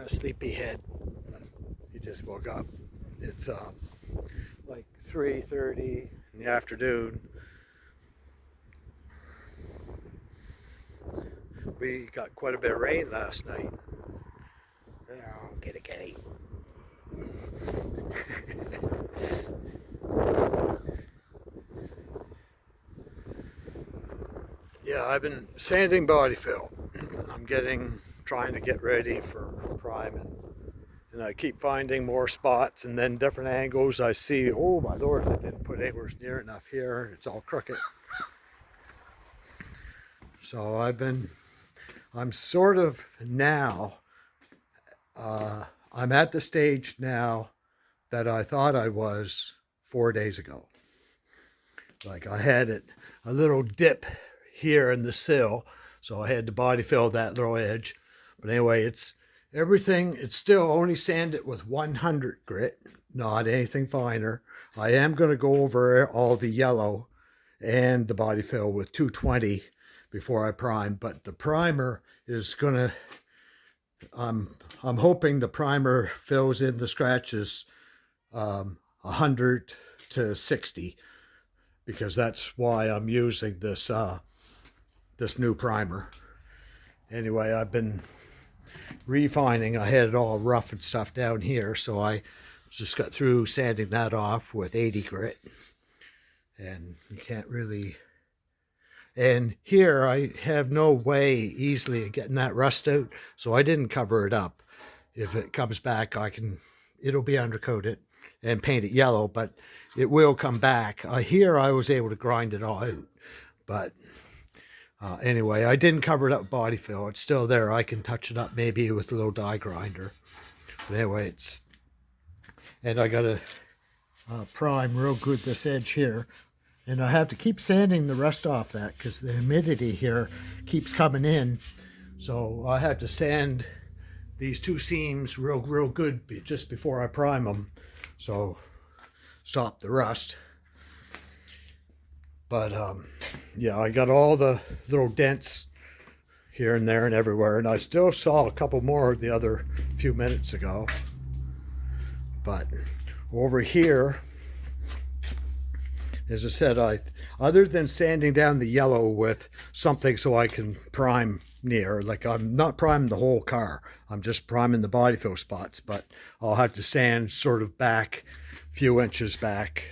a sleepyhead. He just woke up. It's like 3:30 in the afternoon. We got quite a bit of rain last night. Oh, kitty kitty. Yeah, I've been sanding body fill. I'm trying to get ready for priming. And I keep finding more spots and then different angles. I see, oh my lord, I didn't put anywhere near enough here. It's all crooked. So I'm sort of now, I'm at the stage now that I thought I was 4 days ago. Like I had a little dip here in the sill, so I had to body fill that little edge. But anyway, it's still only sanded with 100 grit, not anything finer. I am going to go over all the yellow and the body fill with 220 before I prime, but the primer is going to, I'm hoping the primer fills in the scratches 100 to 60, because that's why I'm using this this new primer. Anyway, I've been refining. I had it all rough and stuff down here, so I just got through sanding that off with 80 grit. And you can't really... And here I have no way easily of getting that rust out, so I didn't cover it up. If it comes back, it'll be undercoated and paint it yellow, but it will come back. Here I was able to grind it all out, but anyway, I didn't cover it up with body fill. It's still there. I can touch it up maybe with a little die grinder. But anyway, and I got to prime real good this edge here. And I have to keep sanding the rust off that because the humidity here keeps coming in. So I have to sand these two seams real good just before I prime them. So stop the rust. But yeah, I got all the little dents here and there and everywhere. And I still saw a couple more the other few minutes ago. But over here, as I said, other than sanding down the yellow with something so I can prime near, like I'm not priming the whole car, I'm just priming the body fill spots, but I'll have to sand sort of back, a few inches back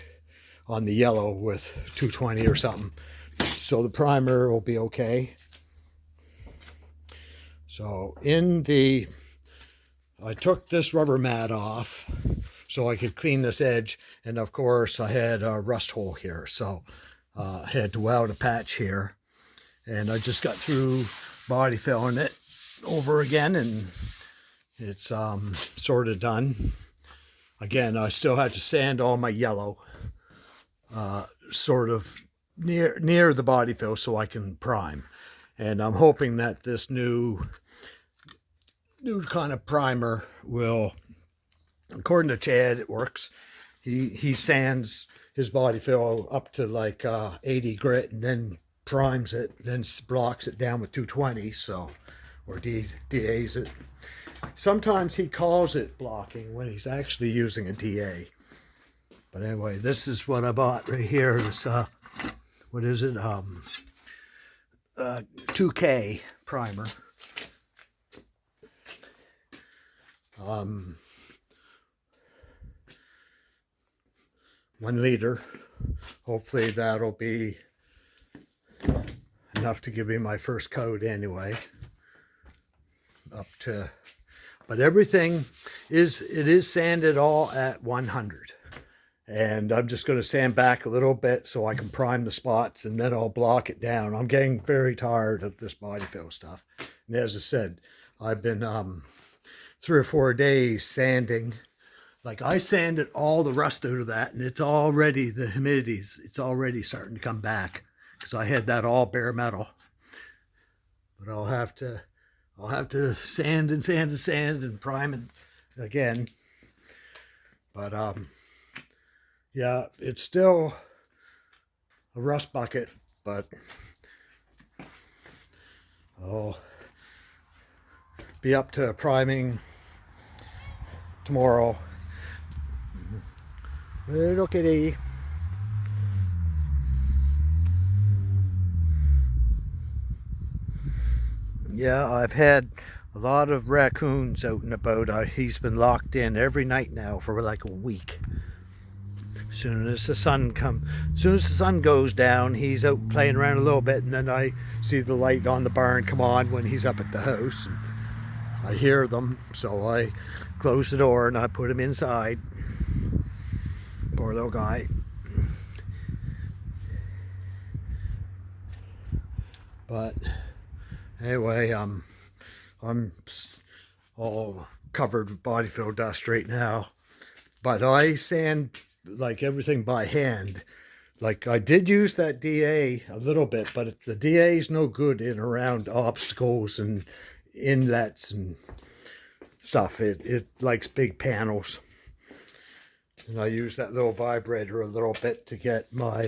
on the yellow with 220 or something, so the primer will be okay. So I took this rubber mat off so I could clean this edge, and of course I had a rust hole here, so I had to weld a patch here, and I just got through body filling it over again, and it's sort of done. Again, I still have to sand all my yellow sort of near the body fill so I can prime, and I'm hoping that this new kind of primer will, according to Chad, it works. He sands his body fill up to like 80 grit and then primes it, then blocks it down with 220, so, or DAs it. Sometimes he calls it blocking when he's actually using a DA. But anyway, this is what I bought right here. This what is it? 2K primer. 1 liter. Hopefully that'll be enough to give me my first coat anyway. But everything is sanded all at 100. And I'm just going to sand back a little bit so I can prime the spots, and then I'll block it down. I'm getting very tired of this body fill stuff. And as I said, I've been 3 or 4 days sanding. Like I sanded all the rust out of that, and it's already, the humidities, it's already starting to come back because I had that all bare metal. But I'll have to sand and prime it again. But yeah, it's still a rust bucket, but I'll be up to priming tomorrow. Little kitty. Yeah, I've had a lot of raccoons out and about. He's been locked in every night now for like a week. As soon as the sun goes down, he's out playing around a little bit, and then I see the light on the barn come on when he's up at the house. I hear them, so I close the door and I put him inside. Poor little guy. But anyway, I'm all covered with body fill dust right now. But I sand like everything by hand. Like I did use that DA a little bit, but the DA is no good in around obstacles and inlets and stuff. It likes big panels. And I use that little vibrator a little bit to get my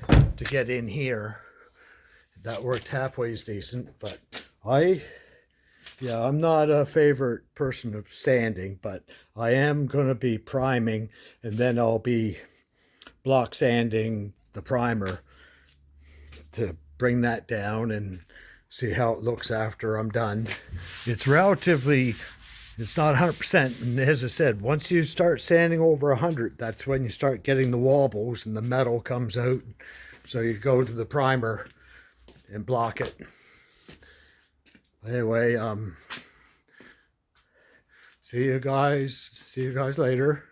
to get in here. That worked halfway decent, but I'm not a favorite person of sanding, but I am going to be priming, and then I'll be block sanding the primer to bring that down and see how it looks after I'm done. It's not 100%, and as I said, once you start sanding over 100, that's when you start getting the wobbles and the metal comes out. So you go to the primer and block it. Anyway, see you guys later.